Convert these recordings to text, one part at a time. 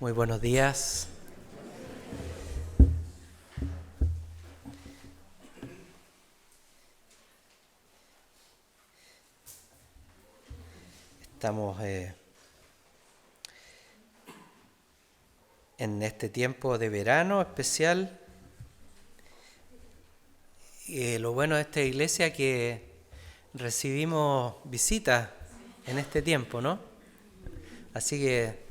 Muy buenos días. Estamos en este tiempo de verano especial. Lo bueno de esta iglesia es que recibimos visitas en este tiempo, ¿no? Así que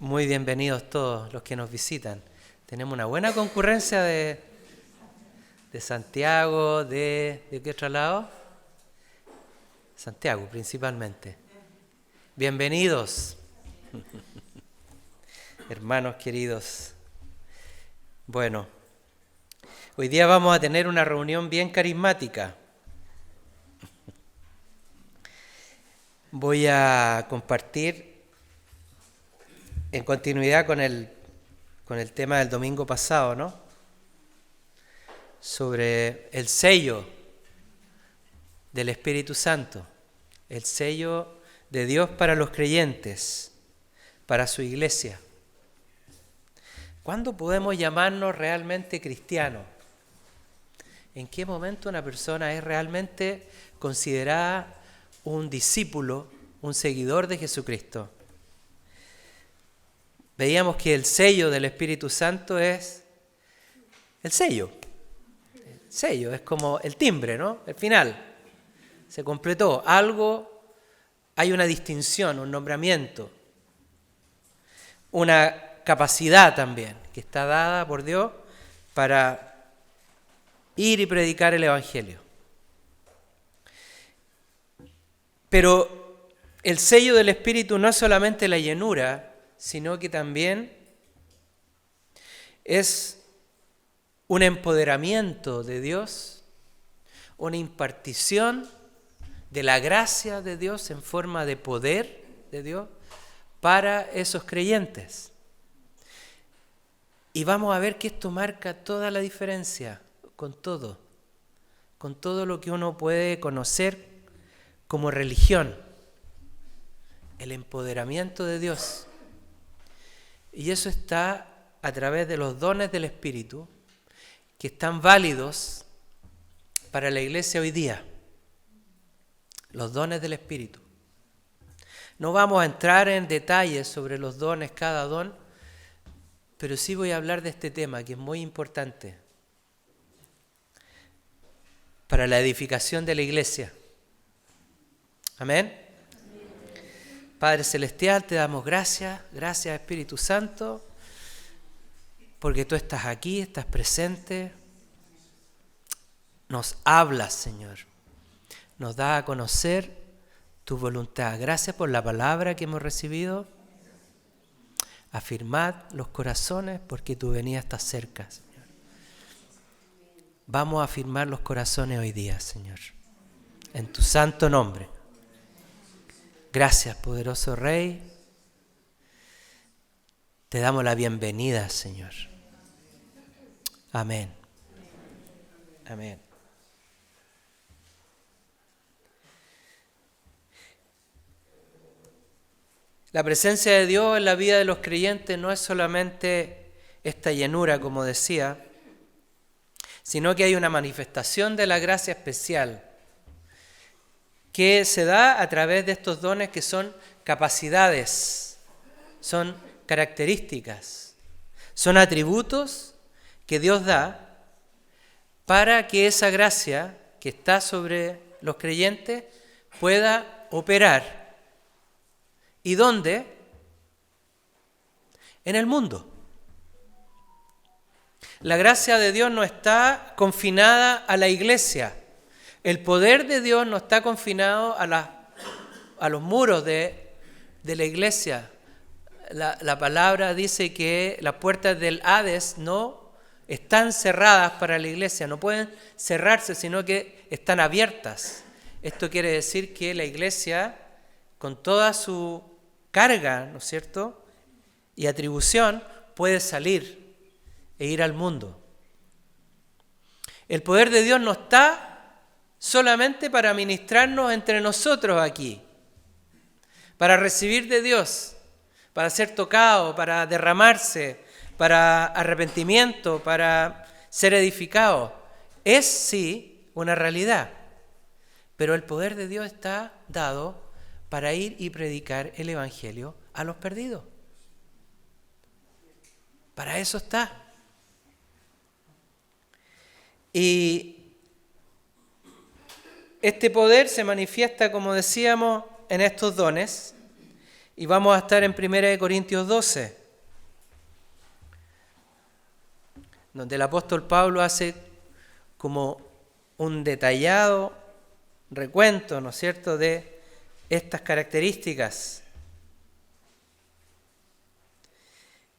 muy bienvenidos todos los que nos visitan. Tenemos una buena concurrencia de Santiago, ¿de qué otro lado? Santiago principalmente. Bienvenidos, hermanos queridos. Bueno, hoy día vamos a tener una reunión bien carismática. Voy a compartir en continuidad con el tema del domingo pasado, ¿no? Sobre el sello del Espíritu Santo, el sello de Dios para los creyentes, para su iglesia. ¿Cuándo podemos llamarnos realmente cristianos? ¿En qué momento una persona es realmente considerada un discípulo, un seguidor de Jesucristo? Veíamos que el sello del Espíritu Santo es el sello. El sello es como el timbre, ¿no? El final. Se completó algo, hay una distinción, un nombramiento, una capacidad también que está dada por Dios para ir y predicar el Evangelio. Pero el sello del Espíritu no es solamente la llenura, sino que también es un empoderamiento de Dios, una impartición de la gracia de Dios en forma de poder de Dios para esos creyentes. Y vamos a ver que esto marca toda la diferencia con todo lo que uno puede conocer como religión, el empoderamiento de Dios. Y eso está a través de los dones del Espíritu que están válidos para la iglesia hoy día. Los dones del Espíritu. No vamos a entrar en detalles sobre los dones, cada don, pero sí voy a hablar de este tema que es muy importante para la edificación de la iglesia. Amén. Padre Celestial, te damos gracias Espíritu Santo, porque tú estás aquí, estás presente, nos hablas, Señor, nos da a conocer tu voluntad. Gracias por la palabra que hemos recibido. Afirmad los corazones porque tu venida está cerca, Señor. Vamos a afirmar los corazones hoy día, Señor, en tu santo nombre. Gracias, poderoso Rey. Te damos la bienvenida, Señor. Amén. Amén. La presencia de Dios en la vida de los creyentes no es solamente esta llenura, como decía, sino que hay una manifestación de la gracia especial que se da a través de estos dones que son capacidades, son características, son atributos que Dios da para que esa gracia que está sobre los creyentes pueda operar. ¿Y dónde? En el mundo. La gracia de Dios no está confinada a la iglesia. El poder de Dios no está confinado a los muros de la iglesia. La palabra dice que las puertas del Hades no están cerradas para la iglesia, no pueden cerrarse, sino que están abiertas. Esto quiere decir que la iglesia, con toda su carga, ¿no es cierto?, y atribución, puede salir e ir al mundo. El poder de Dios no está solamente para ministrarnos entre nosotros aquí, para recibir de Dios, para ser tocado, para derramarse, para arrepentimiento, para ser edificado. Es sí una realidad, pero el poder de Dios está dado para ir y predicar el Evangelio a los perdidos. Para eso está. Y este poder se manifiesta, como decíamos, en estos dones. Y vamos a estar en 1 Corintios 12, donde el apóstol Pablo hace como un detallado recuento, ¿no es cierto?, de estas características.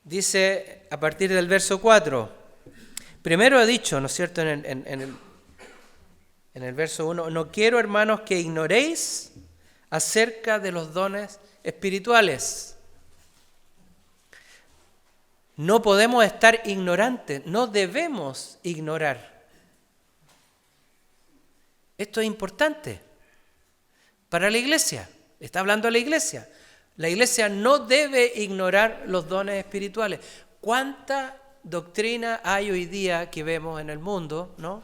Dice a partir del verso 4, primero ha dicho, ¿no es cierto?, en el verso 1, no quiero, hermanos, que ignoréis acerca de los dones espirituales. No podemos estar ignorantes, no debemos ignorar. Esto es importante para la iglesia, está hablando a la iglesia. La iglesia no debe ignorar los dones espirituales. ¿Cuánta doctrina hay hoy día que vemos en el mundo, ¿no?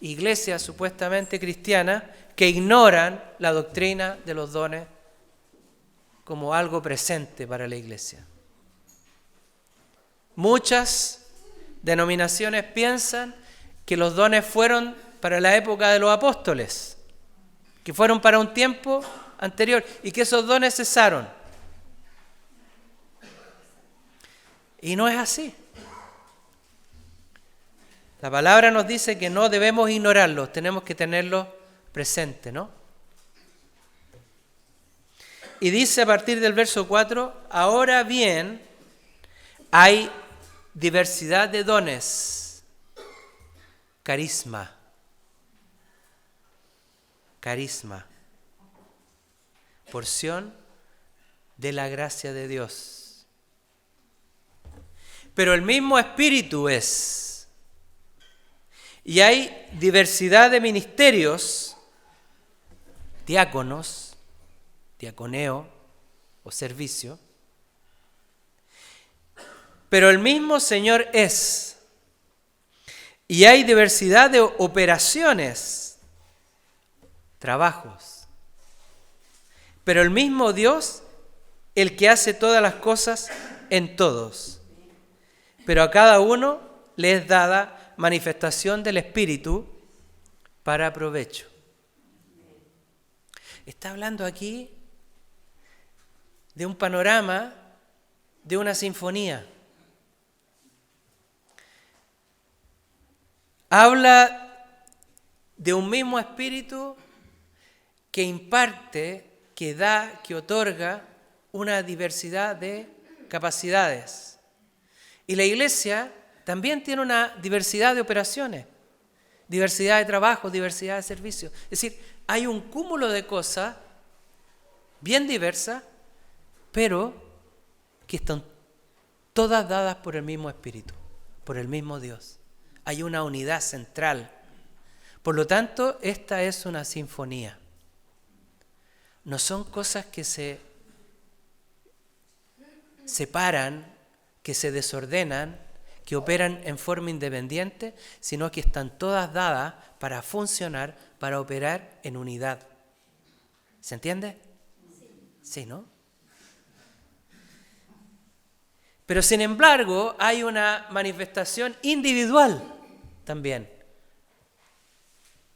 Iglesias supuestamente cristianas que ignoran la doctrina de los dones como algo presente para la iglesia. Muchas denominaciones piensan que los dones fueron para la época de los apóstoles, que fueron para un tiempo anterior y que esos dones cesaron. Y no es así. La palabra nos dice que no debemos ignorarlos, tenemos que tenerlos presentes, ¿no? Y dice a partir del verso 4, ahora bien, hay diversidad de dones, carisma, porción de la gracia de Dios. Pero el mismo Espíritu es. Y hay diversidad de ministerios, diáconos, diaconeo o servicio, pero el mismo Señor es. Y hay diversidad de operaciones, trabajos, pero el mismo Dios, el que hace todas las cosas en todos. Pero a cada uno le es dada manifestación del Espíritu para provecho. Está hablando aquí de un panorama, de una sinfonía. Habla de un mismo Espíritu que imparte, que da, que otorga una diversidad de capacidades. Y la iglesia también tiene una diversidad de operaciones, diversidad de trabajo, diversidad de servicios. Es decir, hay un cúmulo de cosas bien diversas, pero que están todas dadas por el mismo Espíritu, por el mismo Dios. Hay una unidad central. Por lo tanto, esta es una sinfonía. No son cosas que se separan, que se desordenan, que operan en forma independiente, sino que están todas dadas para funcionar, para operar en unidad. ¿Se entiende? Sí, ¿no? Pero sin embargo, hay una manifestación individual también.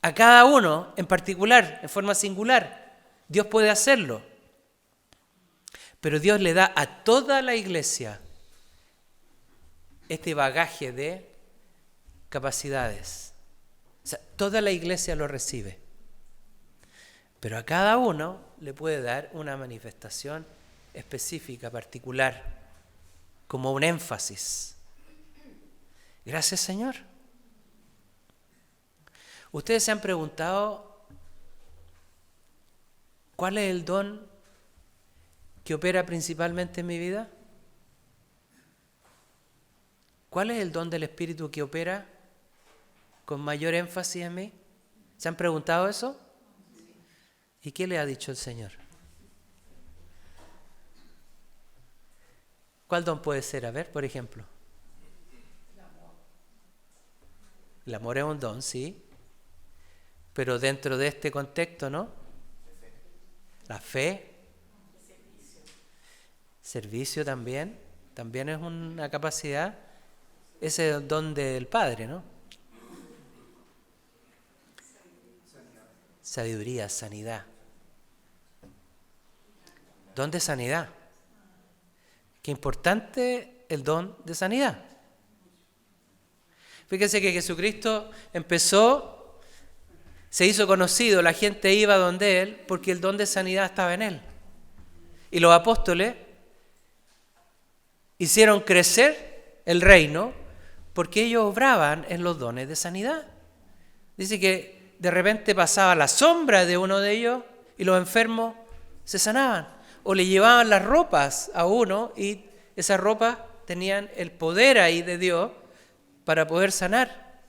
A cada uno en particular, en forma singular, Dios puede hacerlo. Pero Dios le da a toda la iglesia este bagaje de capacidades. O sea, toda la iglesia lo recibe. Pero a cada uno le puede dar una manifestación específica, particular, como un énfasis. Gracias, Señor. ¿Ustedes se han preguntado cuál es el don que opera principalmente en mi vida? ¿Cuál es el don del Espíritu que opera con mayor énfasis en mí? ¿Se han preguntado eso? ¿Y qué le ha dicho el Señor? ¿Cuál don puede ser? A ver, por ejemplo. El amor es un don, sí. Pero dentro de este contexto, ¿no? La fe. Servicio también. También es una capacidad. Ese es el don del Padre, ¿no? Sabiduría, sanidad. Don de sanidad. Qué importante el don de sanidad. Fíjense que Jesucristo empezó, se hizo conocido, la gente iba donde Él porque el don de sanidad estaba en Él. Y los apóstoles hicieron crecer el reino porque ellos obraban en los dones de sanidad. Dice que de repente pasaba la sombra de uno de ellos y los enfermos se sanaban. O le llevaban las ropas a uno y esas ropas tenían el poder ahí de Dios para poder sanar.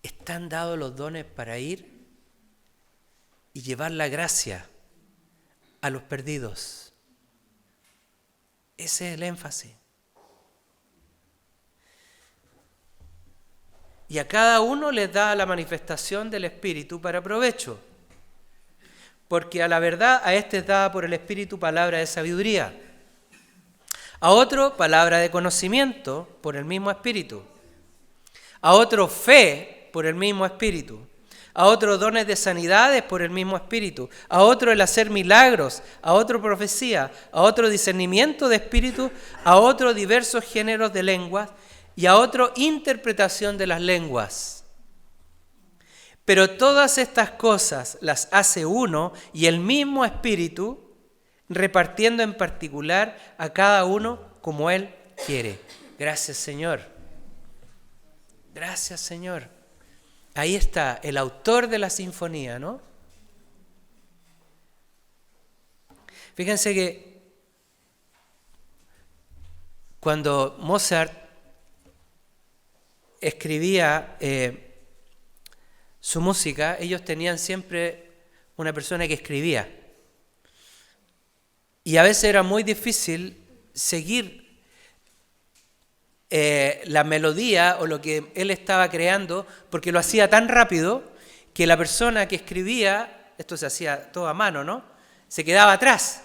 Están dados los dones para ir y llevar la gracia a los perdidos. Ese es el énfasis. Y a cada uno les da la manifestación del Espíritu para provecho. Porque a la verdad a este es dada por el Espíritu palabra de sabiduría. A otro palabra de conocimiento por el mismo Espíritu. A otro fe por el mismo Espíritu. A otro dones de sanidades por el mismo Espíritu. A otro el hacer milagros. A otro profecía. A otro discernimiento de espíritu. A otro diversos géneros de lenguas. Y a otro interpretación de las lenguas. Pero todas estas cosas las hace uno y el mismo Espíritu, repartiendo en particular a cada uno como Él quiere. Gracias, Señor. Gracias, Señor. Ahí está el autor de la sinfonía, ¿no? Fíjense que cuando Mozart escribía su música, ellos tenían siempre una persona que escribía. Y a veces era muy difícil seguir la melodía o lo que él estaba creando, porque lo hacía tan rápido que la persona que escribía, esto se hacía todo a mano, ¿no? Se quedaba atrás.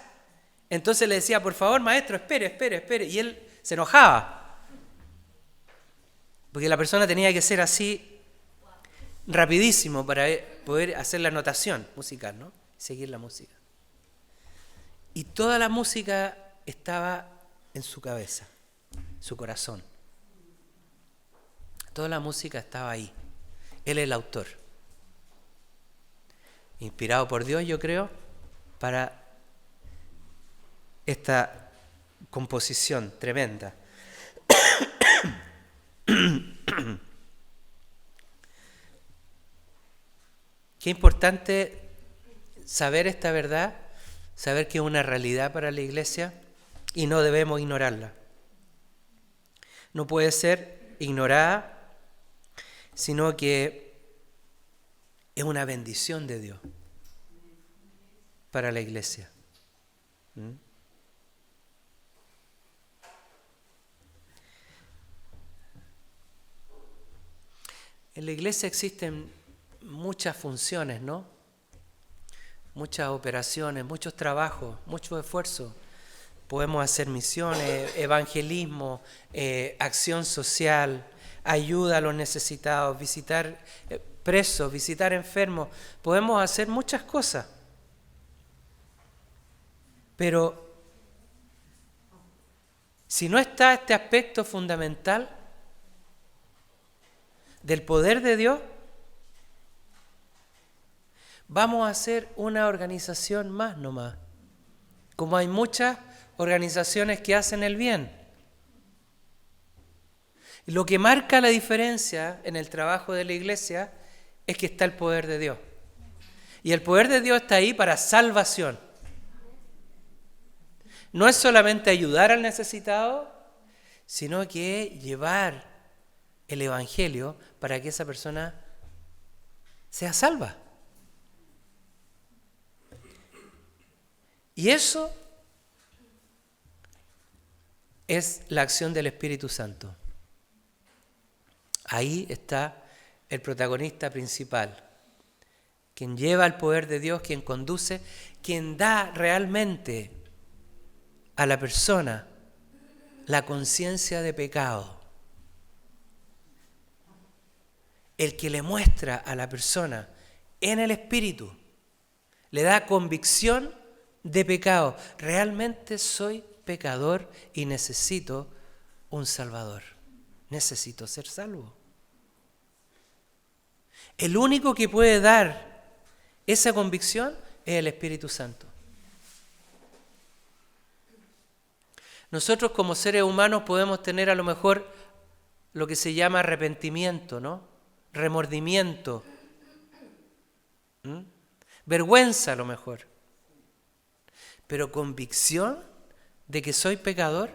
Entonces le decía, por favor, maestro, espere. Y él se enojaba. Porque la persona tenía que ser así rapidísimo para poder hacer la notación musical, ¿no? Seguir la música. Y toda la música estaba en su cabeza, su corazón. Toda la música estaba ahí. Él es el autor. Inspirado por Dios, yo creo, para esta composición tremenda. Qué importante saber esta verdad, saber que es una realidad para la iglesia y no debemos ignorarla. No puede ser ignorada, sino que es una bendición de Dios para la iglesia. En la iglesia existen muchas funciones, ¿no? Muchas operaciones, muchos trabajos, mucho esfuerzo. Podemos hacer misiones, evangelismo, acción social, ayuda a los necesitados, visitar presos, visitar enfermos. Podemos hacer muchas cosas. Pero si no está este aspecto fundamental del poder de Dios, vamos a hacer una organización más nomás. Como hay muchas organizaciones que hacen el bien. Lo que marca la diferencia en el trabajo de la iglesia es que está el poder de Dios. Y el poder de Dios está ahí para salvación. No es solamente ayudar al necesitado, sino que llevar el evangelio para que esa persona sea salva. Y eso es la acción del Espíritu Santo. Ahí está el protagonista principal, quien lleva el poder de Dios, quien conduce, quien da realmente a la persona la conciencia de pecado. El que le muestra a la persona en el Espíritu, le da convicción de pecado. Realmente soy pecador y necesito un Salvador. Necesito ser salvo. El único que puede dar esa convicción es el Espíritu Santo. Nosotros como seres humanos podemos tener a lo mejor lo que se llama arrepentimiento, ¿no? Remordimiento, vergüenza a lo mejor. Pero convicción de que soy pecador,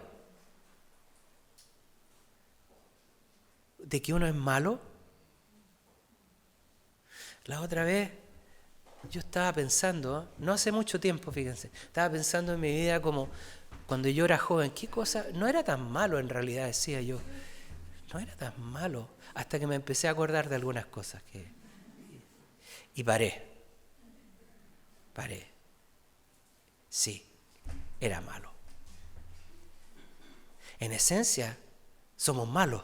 de que uno es malo. La otra vez yo estaba pensando, no hace mucho tiempo, fíjense, estaba pensando en mi vida como cuando yo era joven, qué cosa, no era tan malo en realidad, decía yo, no era tan malo, hasta que me empecé a acordar de algunas cosas y paré. Sí, era malo. En esencia, somos malos.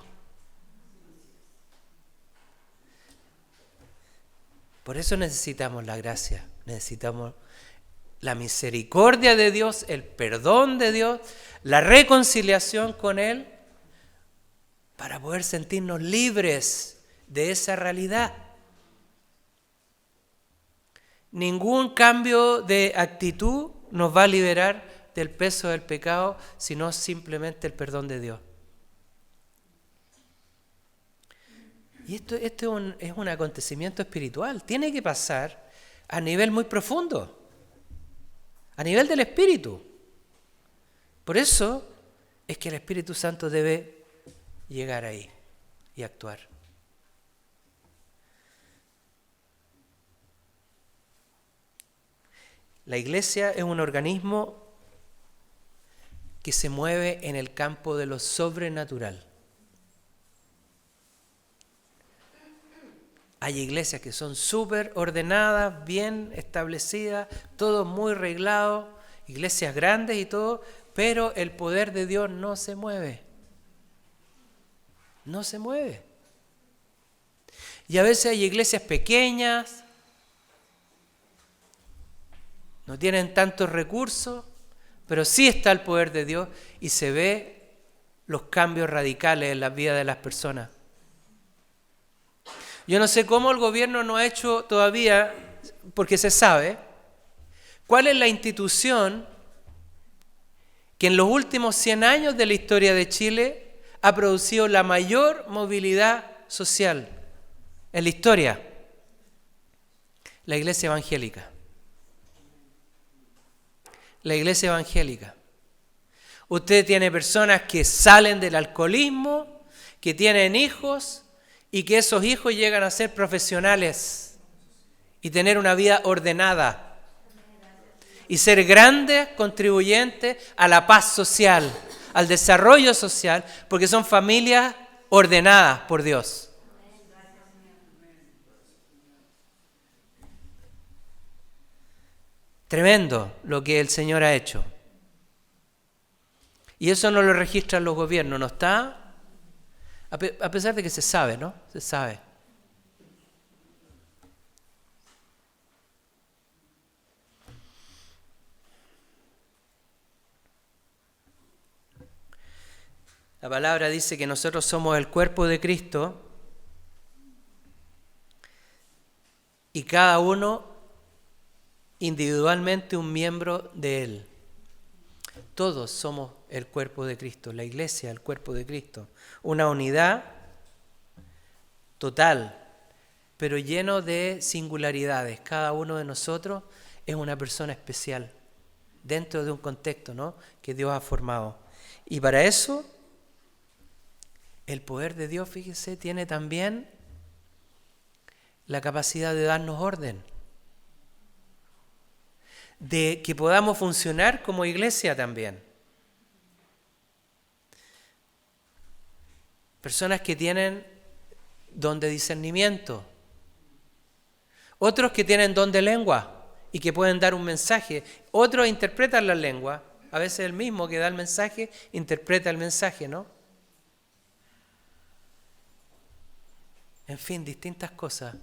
Por eso necesitamos la gracia, necesitamos la misericordia de Dios, el perdón de Dios, la reconciliación con Él, para poder sentirnos libres de esa realidad. Ningún cambio de actitud nos va a liberar del peso del pecado, sino simplemente el perdón de Dios. Y esto es un acontecimiento espiritual. Tiene que pasar a nivel muy profundo, a nivel del Espíritu. Por eso es que el Espíritu Santo debe llegar ahí y actuar. La iglesia es un organismo que se mueve en el campo de lo sobrenatural. Hay iglesias que son súper ordenadas, bien establecidas, todo muy arreglado, iglesias grandes y todo, pero el poder de Dios no se mueve. No se mueve. Y a veces hay iglesias pequeñas, no tienen tantos recursos, pero sí está el poder de Dios y se ve los cambios radicales en la vida de las personas. Yo no sé cómo el gobierno no ha hecho todavía, porque se sabe, cuál es la institución que en los últimos 100 años de la historia de Chile ha producido la mayor movilidad social en la historia. La Iglesia Evangélica. La Iglesia Evangélica. Usted tiene personas que salen del alcoholismo, que tienen hijos y que esos hijos llegan a ser profesionales y tener una vida ordenada y ser grandes contribuyentes a la paz social, al desarrollo social, porque son familias ordenadas por Dios. Tremendo lo que el Señor ha hecho. Y eso no lo registran los gobiernos, no está, a pesar de que se sabe, ¿no? Se sabe. La palabra dice que nosotros somos el cuerpo de Cristo y cada uno individualmente un miembro de Él. Todos somos el cuerpo de Cristo, la iglesia, el cuerpo de Cristo. Una unidad total, pero lleno de singularidades. Cada uno de nosotros es una persona especial dentro de un contexto, ¿no?, que Dios ha formado. Y para eso, el poder de Dios, fíjese, tiene también la capacidad de darnos orden. de que podamos funcionar como iglesia también. Personas que tienen don de discernimiento, otros que tienen don de lengua y que pueden dar un mensaje, otros interpretan la lengua, a veces el mismo que da el mensaje interpreta el mensaje, ¿no? En fin, distintas cosas.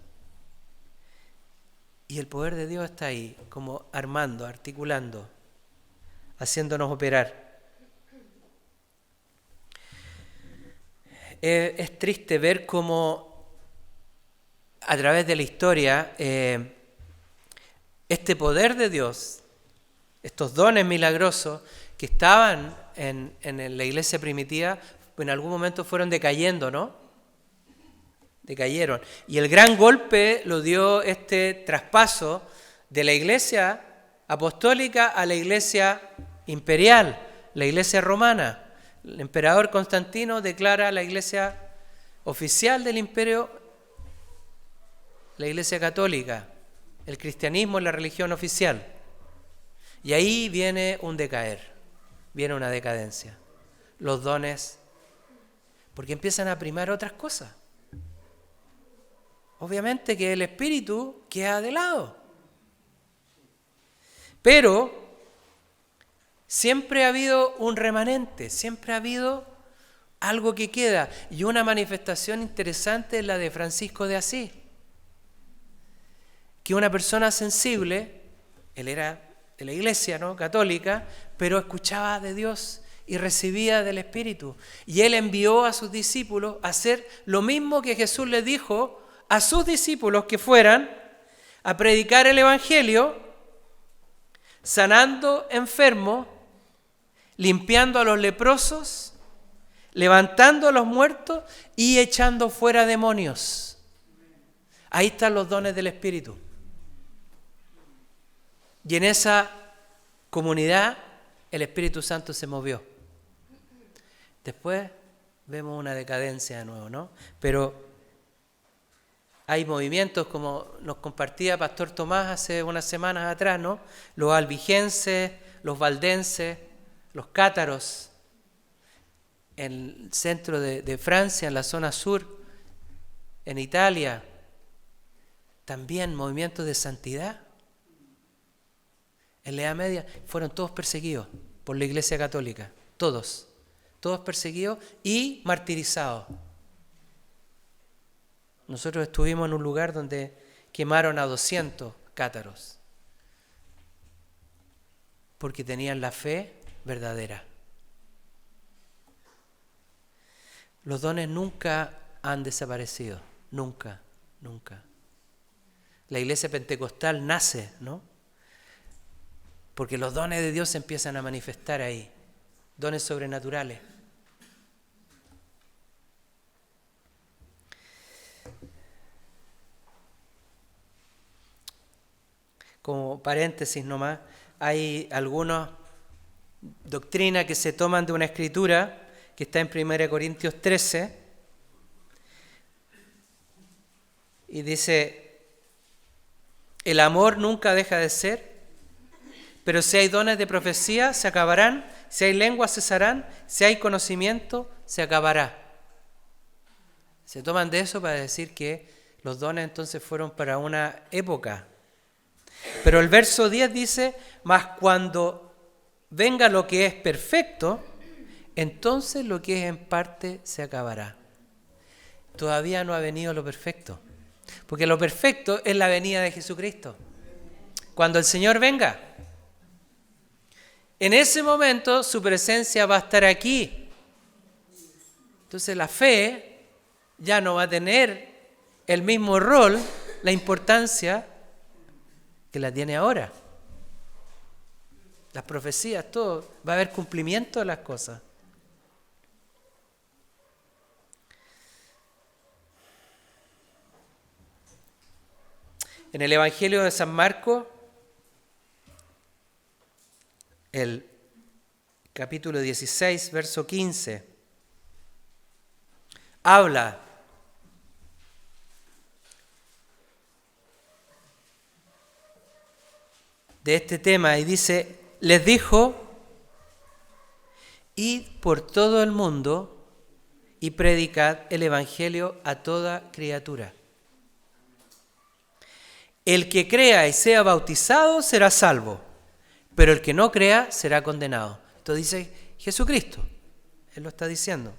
Y el poder de Dios está ahí, como armando, articulando, haciéndonos operar. Es triste ver cómo a través de la historia este poder de Dios, estos dones milagrosos que estaban en la iglesia primitiva, en algún momento fueron decayendo, ¿no? Decayeron. Y el gran golpe lo dio este traspaso de la iglesia apostólica a la iglesia imperial, la iglesia romana. El emperador Constantino declara la iglesia oficial del imperio, la iglesia católica. El cristianismo es la religión oficial. Y ahí viene un decaer, viene una decadencia. Los dones, porque empiezan a primar otras cosas. Obviamente que el espíritu queda de lado. Pero siempre ha habido un remanente, siempre ha habido algo que queda. Y una manifestación interesante es la de Francisco de Asís, que una persona sensible, él era de la iglesia, ¿no?, católica, pero escuchaba de Dios y recibía del Espíritu. Y él envió a sus discípulos a hacer lo mismo que Jesús les dijo a sus discípulos, que fueran a predicar el Evangelio, sanando enfermos, limpiando a los leprosos, levantando a los muertos y echando fuera demonios. Ahí están los dones del Espíritu. Y en esa comunidad el Espíritu Santo se movió. Después vemos una decadencia de nuevo, ¿no? Pero hay movimientos, como nos compartía Pastor Tomás hace unas semanas atrás, ¿no? Los albigenses, los valdenses, los cátaros, en el centro de Francia, en la zona sur, en Italia, también movimientos de santidad. En la Edad Media fueron todos perseguidos por la Iglesia Católica, todos perseguidos y martirizados. Nosotros estuvimos en un lugar donde quemaron a 200 cátaros porque tenían la fe verdadera. Los dones nunca han desaparecido, nunca. La iglesia pentecostal nace, ¿no?, porque los dones de Dios se empiezan a manifestar ahí, dones sobrenaturales. Como paréntesis nomás, hay algunas doctrinas que se toman de una escritura que está en 1 Corintios 13 y dice: el amor nunca deja de ser, pero si hay dones de profecía se acabarán, si hay lenguas cesarán, si hay conocimiento se acabará. Se toman de eso para decir que los dones entonces fueron para una época. Pero el verso 10 dice: mas cuando venga lo que es perfecto, entonces lo que es en parte se acabará. Todavía no ha venido lo perfecto, porque lo perfecto es la venida de Jesucristo. Cuando el Señor venga, en ese momento su presencia va a estar aquí. Entonces la fe ya no va a tener el mismo rol, la importancia que la tiene ahora. Las profecías, todo, va a haber cumplimiento de las cosas. En el Evangelio de San Marcos, el capítulo 16, verso 15, habla de este tema y dice, les dijo, id por todo el mundo y predicad el evangelio a toda criatura. El que crea y sea bautizado será salvo, pero el que no crea será condenado. Esto dice Jesucristo, Él lo está diciendo.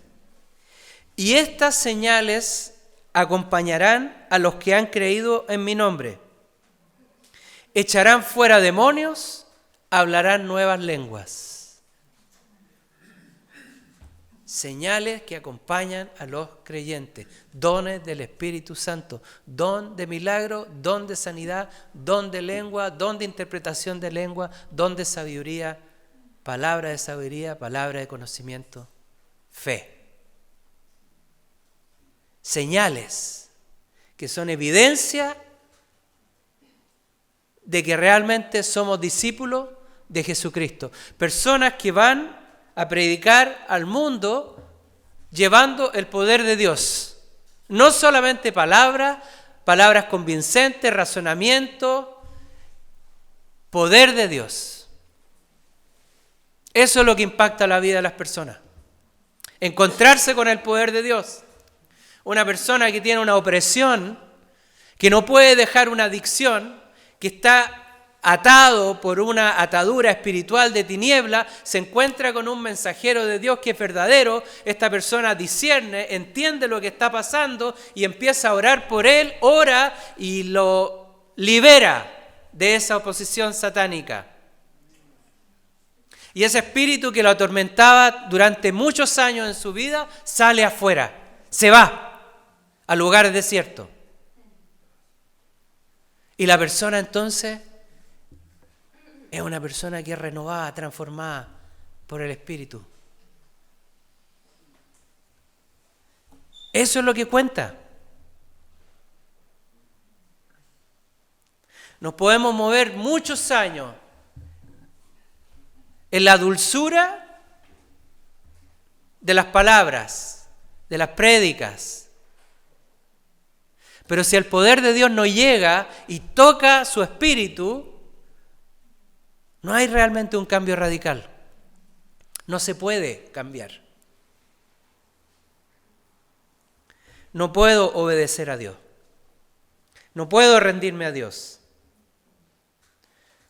Y estas señales acompañarán a los que han creído en mi nombre. Echarán fuera demonios, hablarán nuevas lenguas. Señales que acompañan a los creyentes, dones del Espíritu Santo, don de milagro, don de sanidad, don de lengua, don de interpretación de lengua, don de sabiduría, palabra de sabiduría, palabra de conocimiento, fe. Señales que son evidencia de que realmente somos discípulos de Jesucristo. Personas que van a predicar al mundo llevando el poder de Dios. No solamente palabras convincentes, razonamiento, poder de Dios. Eso es lo que impacta la vida de las personas. Encontrarse con el poder de Dios. Una persona que tiene una opresión, que no puede dejar una adicción, que está atado por una atadura espiritual de tiniebla, se encuentra con un mensajero de Dios que es verdadero. Esta persona discierne, entiende lo que está pasando y empieza a orar por él, ora y lo libera de esa oposición satánica. Y ese espíritu que lo atormentaba durante muchos años en su vida sale afuera, se va a lugares desiertos. Y la persona entonces es una persona que es renovada, transformada por el Espíritu. Eso es lo que cuenta. Nos podemos mover muchos años en la dulzura de las palabras, de las prédicas. Pero si el poder de Dios no llega y toca su espíritu, no hay realmente un cambio radical. No se puede cambiar. No puedo obedecer a Dios. No puedo rendirme a Dios.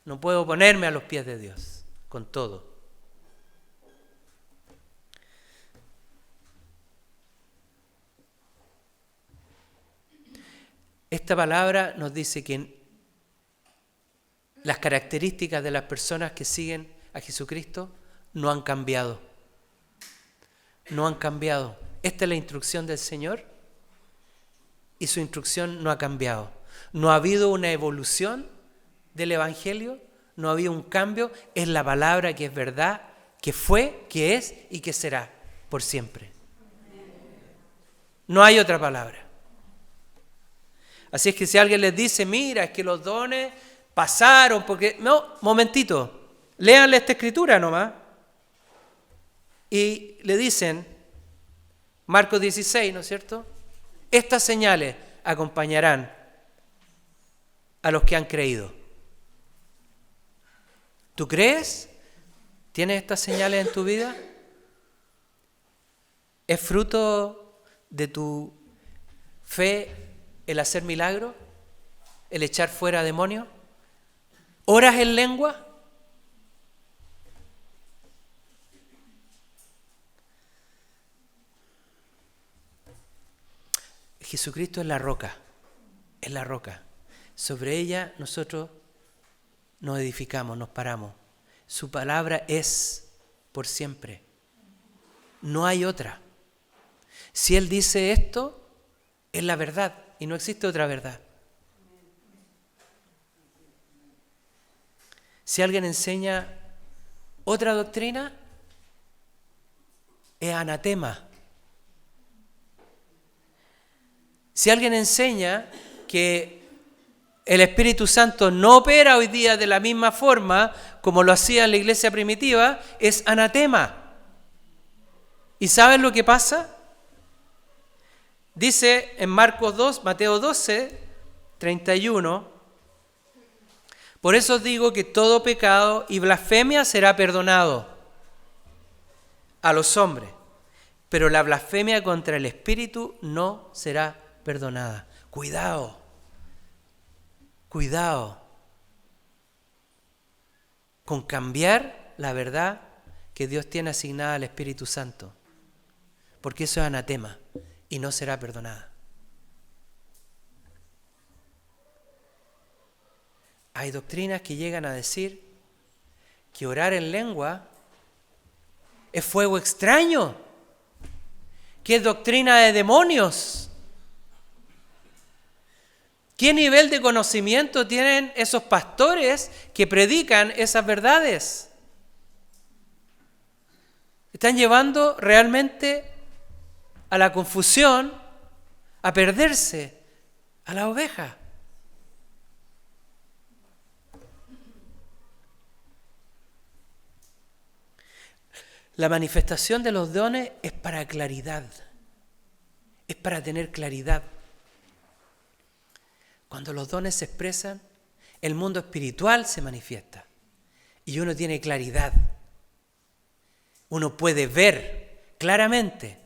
No puedo ponerme a los pies de Dios con todo. Esta palabra nos dice que las características de las personas que siguen a Jesucristo no han cambiado. No han cambiado. Esta es la instrucción del Señor y su instrucción no ha cambiado. No ha habido una evolución del Evangelio, no ha habido un cambio. Es la palabra que es verdad, que fue, que es y que será por siempre. No hay otra palabra. Así es que si alguien les dice, mira, es que los dones pasaron, porque... No, momentito, léanle esta escritura nomás. Y le dicen, Marcos 16, ¿no es cierto? Estas señales acompañarán a los que han creído. ¿Tú crees? ¿Tienes estas señales en tu vida? ¿Es fruto de tu fe el hacer milagros? ¿El echar fuera demonios? ¿Oras en lengua? Jesucristo es la roca, es la roca. Sobre ella nosotros nos edificamos, nos paramos. Su palabra es por siempre. No hay otra. Si Él dice esto, es la verdad y no existe otra verdad. Si alguien enseña otra doctrina, es anatema. Si alguien enseña que el Espíritu Santo no opera hoy día de la misma forma como lo hacía en la iglesia primitiva, es anatema. ¿Y saben lo que pasa? Dice en Marcos 2, Mateo 12, 31, Por eso os digo que todo pecado y blasfemia será perdonado a los hombres, pero la blasfemia contra el Espíritu no será perdonada. Cuidado, cuidado con cambiar la verdad que Dios tiene asignada al Espíritu Santo, porque eso es anatema y no será perdonada. Hay doctrinas que llegan a decir que orar en lengua es fuego extraño, que es doctrina de demonios. ¿Qué nivel de conocimiento tienen esos pastores que predican esas verdades? Están llevando realmente a la confusión, a perderse a la oveja. La manifestación de los dones es para claridad, es para tener claridad. Cuando los dones se expresan, el mundo espiritual se manifiesta y uno tiene claridad. Uno puede ver claramente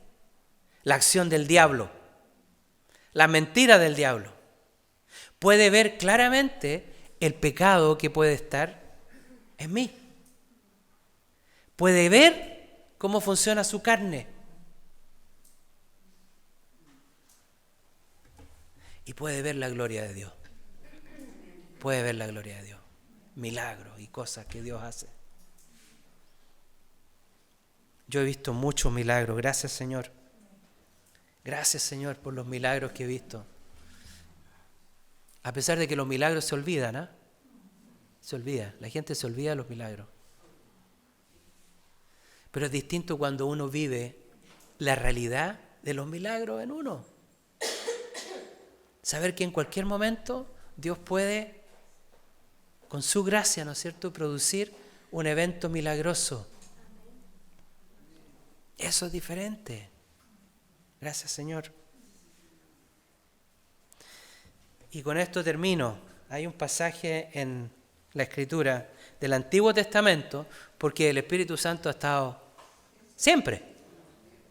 la acción del diablo, la mentira del diablo. Puede ver claramente el pecado que puede estar en mí. Puede ver cómo funciona su carne. Y puede ver la gloria de Dios. Puede ver la gloria de Dios. Milagros y cosas que Dios hace. Yo he visto muchos milagros. Gracias, Señor. Gracias, Señor, por los milagros que he visto. A pesar de que los milagros se olvidan, ¿ah? Se olvida. La gente se olvida de los milagros. Pero es distinto cuando uno vive la realidad de los milagros en uno. Saber que en cualquier momento Dios puede, con su gracia, ¿no es cierto?, producir un evento milagroso. Eso es diferente. Gracias, Señor. Y con esto termino. Hay un pasaje en la Escritura del Antiguo Testamento, porque el Espíritu Santo ha estado siempre,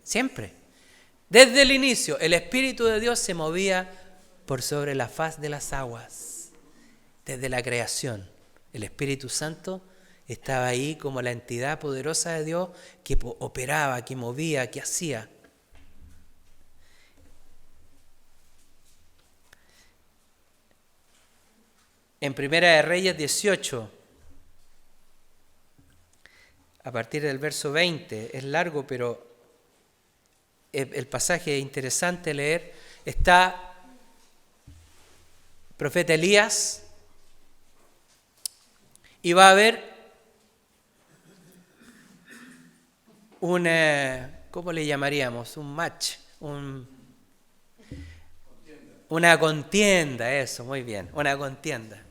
siempre. Desde el inicio, el Espíritu de Dios se movía por sobre la faz de las aguas. Desde la creación, el Espíritu Santo estaba ahí como la entidad poderosa de Dios que operaba, que movía, que hacía. En Primera de Reyes 18, a partir del verso 20, es largo, pero el pasaje es interesante leer. Está el profeta Elías y va a haber ¿cómo le llamaríamos? Un match, una contienda, eso, muy bien, una contienda.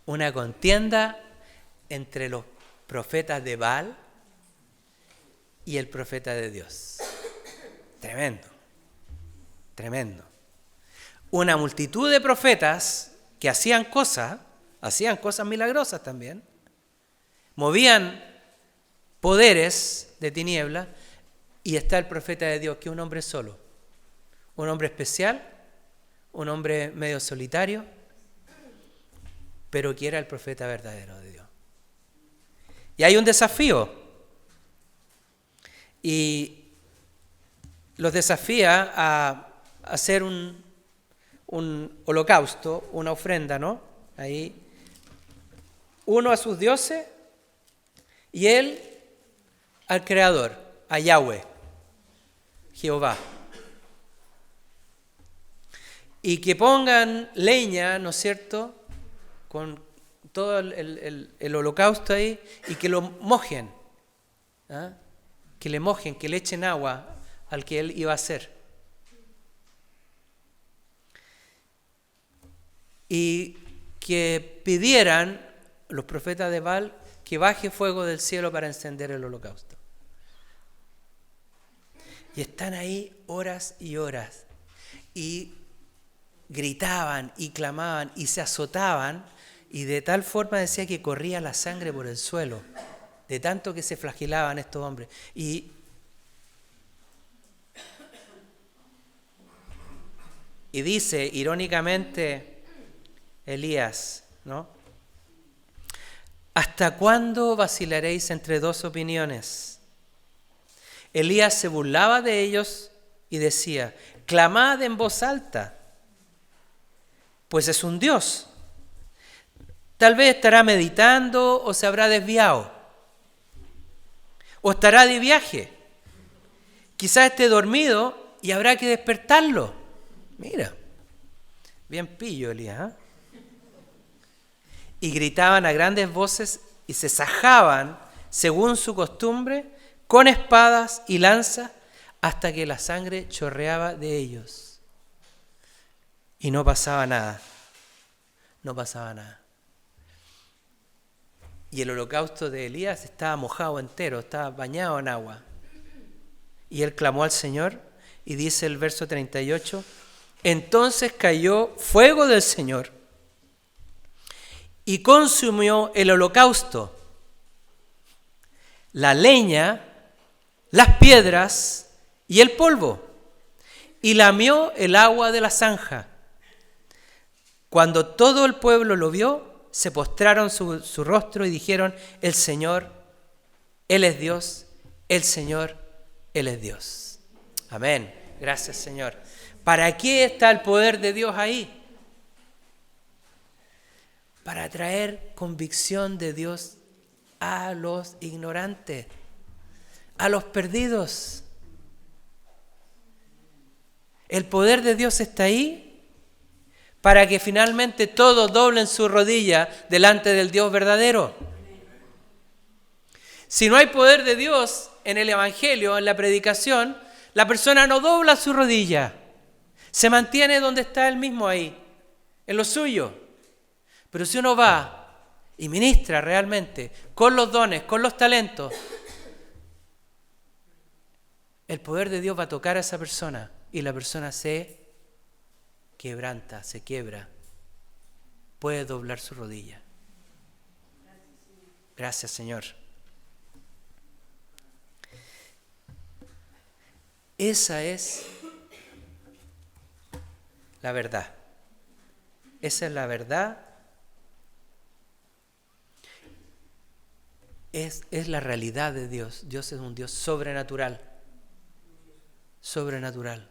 Una contienda entre los profetas de Baal y el profeta de Dios. Tremendo, tremendo. Una multitud de profetas que hacían cosas milagrosas también, movían poderes de tiniebla, y está el profeta de Dios, que es un hombre solo, un hombre especial, un hombre medio solitario, pero que era el profeta verdadero de Dios. Y hay un desafío, y los desafía a hacer un holocausto, una ofrenda, ¿no? Ahí, uno a sus dioses y él al Creador, a Yahweh, Jehová. Y que pongan leña, ¿no es cierto?, con todo el holocausto ahí, y que lo mojen, ¿ah? Que le mojen, que le echen agua al que él iba a hacer. Y que pidieran los profetas de Baal que baje fuego del cielo para encender el holocausto. Y están ahí horas y horas, y gritaban y clamaban y se azotaban, Y de tal forma decía que corría la sangre por el suelo, de tanto que se flagelaban estos hombres. Y dice irónicamente Elías, ¿no? ¿Hasta cuándo vacilaréis entre dos opiniones? Elías se burlaba de ellos y decía: clamad en voz alta, pues es un Dios. Tal vez estará meditando o se habrá desviado, o estará de viaje. Quizás esté dormido y habrá que despertarlo. Mira, bien pillo Elías, ¿eh? Y gritaban a grandes voces y se sajaban, según su costumbre, con espadas y lanzas, hasta que la sangre chorreaba de ellos. Y no pasaba nada. No pasaba nada. Y el holocausto de Elías estaba mojado entero, estaba bañado en agua. Y él clamó al Señor, y dice el verso 38, entonces cayó fuego del Señor y consumió el holocausto, la leña, las piedras y el polvo, y lamió el agua de la zanja. Cuando todo el pueblo lo vio, se postraron su rostro y dijeron: el Señor, Él es Dios, el Señor, Él es Dios. Amén. Gracias, Señor. ¿Para qué está el poder de Dios ahí? Para traer convicción de Dios a los ignorantes, a los perdidos. El poder de Dios está ahí para que finalmente todos doblen su rodilla delante del Dios verdadero. Si no hay poder de Dios en el Evangelio, en la predicación, la persona no dobla su rodilla. Se mantiene donde está él mismo ahí, en lo suyo. Pero si uno va y ministra realmente con los dones, con los talentos, el poder de Dios va a tocar a esa persona y la persona se quebranta, se quiebra, puede doblar su rodilla. Gracias, Señor. Esa es la verdad. Esa es la verdad. Es la realidad de Dios. Dios es un Dios sobrenatural. Sobrenatural.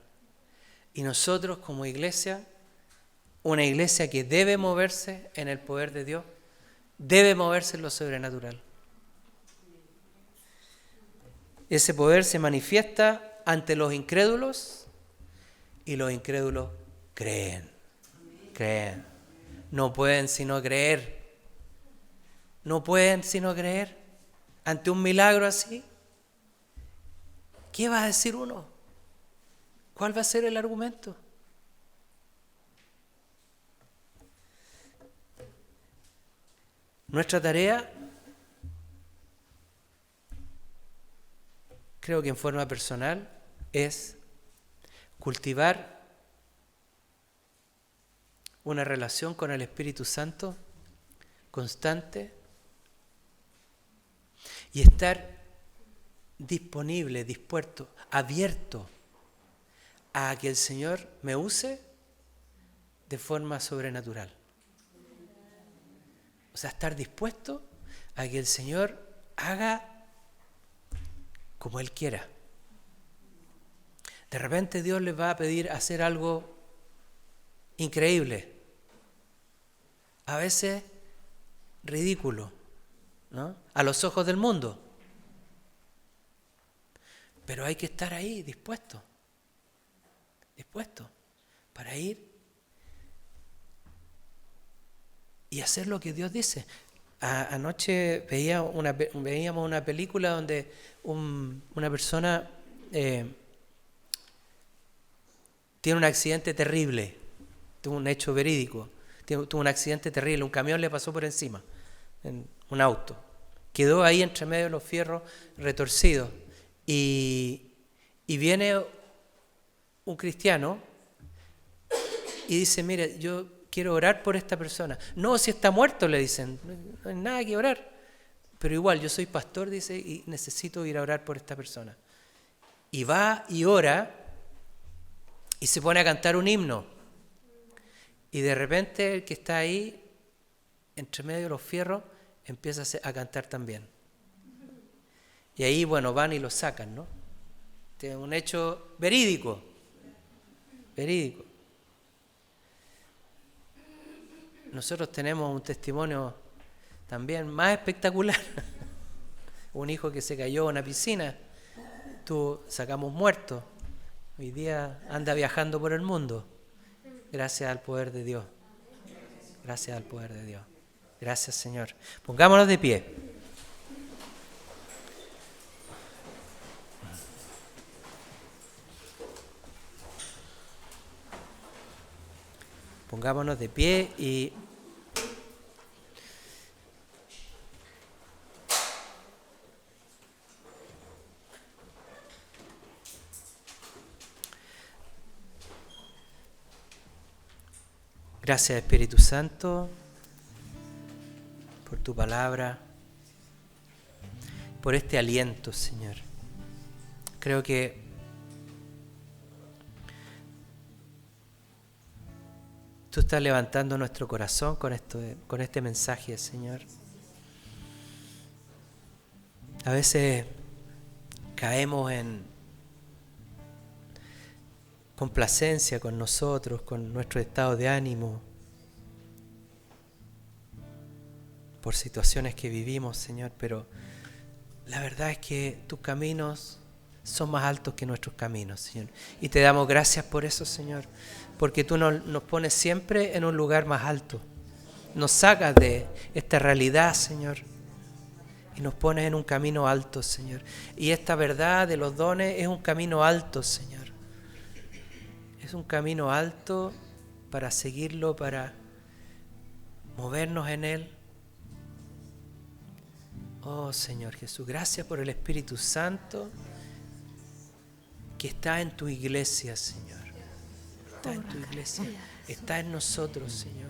Y nosotros como iglesia, una iglesia que debe moverse en el poder de Dios, debe moverse en lo sobrenatural. Ese poder se manifiesta ante los incrédulos y los incrédulos creen. Creen. No pueden sino creer. No pueden sino creer ante un milagro así. ¿Qué va a decir uno? ¿Cuál va a ser el argumento? Nuestra tarea, creo que en forma personal, es cultivar una relación con el Espíritu Santo constante y estar disponible, dispuesto, abierto a que el Señor me use de forma sobrenatural. O sea, estar dispuesto a que el Señor haga como Él quiera. De repente Dios les va a pedir hacer algo increíble, a veces ridículo, ¿no? A los ojos del mundo. Pero hay que estar ahí, dispuesto para ir y hacer lo que Dios dice. Anoche veíamos una película donde una persona tiene un accidente terrible, tuvo un hecho verídico, tuvo un accidente terrible, un camión le pasó por encima, en un auto, quedó ahí entre medio de los fierros retorcidos y viene un cristiano y dice: mire, yo quiero orar por esta persona. No, si está muerto, le dicen, no hay nada que orar. Pero igual, yo soy pastor, dice, y necesito ir a orar por esta persona. Y va y ora y se pone a cantar un himno. Y de repente el que está ahí, entre medio de los fierros, empieza a cantar también. Y ahí, bueno, van y lo sacan, ¿no? Este es un hecho verídico. Verídico. Nosotros tenemos un testimonio también más espectacular. Un hijo que se cayó en una piscina. Sacamos muerto. Hoy día anda viajando por el mundo. Gracias al poder de Dios. Gracias al poder de Dios. Gracias, Señor. Pongámonos de pie. Pongámonos de pie y gracias, Espíritu Santo, por tu palabra, por este aliento, Señor. Creo que tú estás levantando nuestro corazón con este mensaje, Señor. A veces caemos en complacencia con nosotros, con nuestro estado de ánimo, por situaciones que vivimos, Señor, pero la verdad es que tus caminos son más altos que nuestros caminos, Señor. Y te damos gracias por eso, Señor, porque tú nos pones siempre en un lugar más alto. Nos sacas de esta realidad, Señor, y nos pones en un camino alto, Señor. Y esta verdad de los dones es un camino alto, Señor. Es un camino alto para seguirlo, para movernos en él. Oh, Señor Jesús, gracias por el Espíritu Santo que está en tu iglesia, Señor. Está en tu iglesia, está en nosotros, Señor.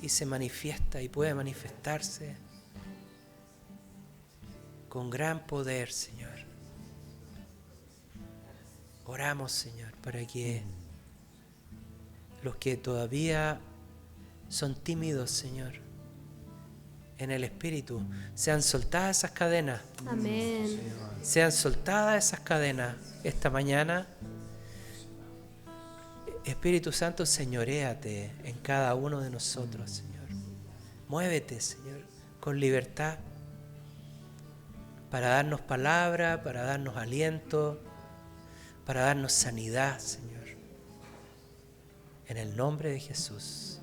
Y se manifiesta y puede manifestarse con gran poder, Señor. Oramos, Señor, para que los que todavía son tímidos, Señor, en el Espíritu, sean soltadas esas cadenas. Amén. Sean soltadas esas cadenas esta mañana. Espíritu Santo, señoréate en cada uno de nosotros, Señor. Muévete, Señor, con libertad para darnos palabra, para darnos aliento, para darnos sanidad, Señor. En el nombre de Jesús.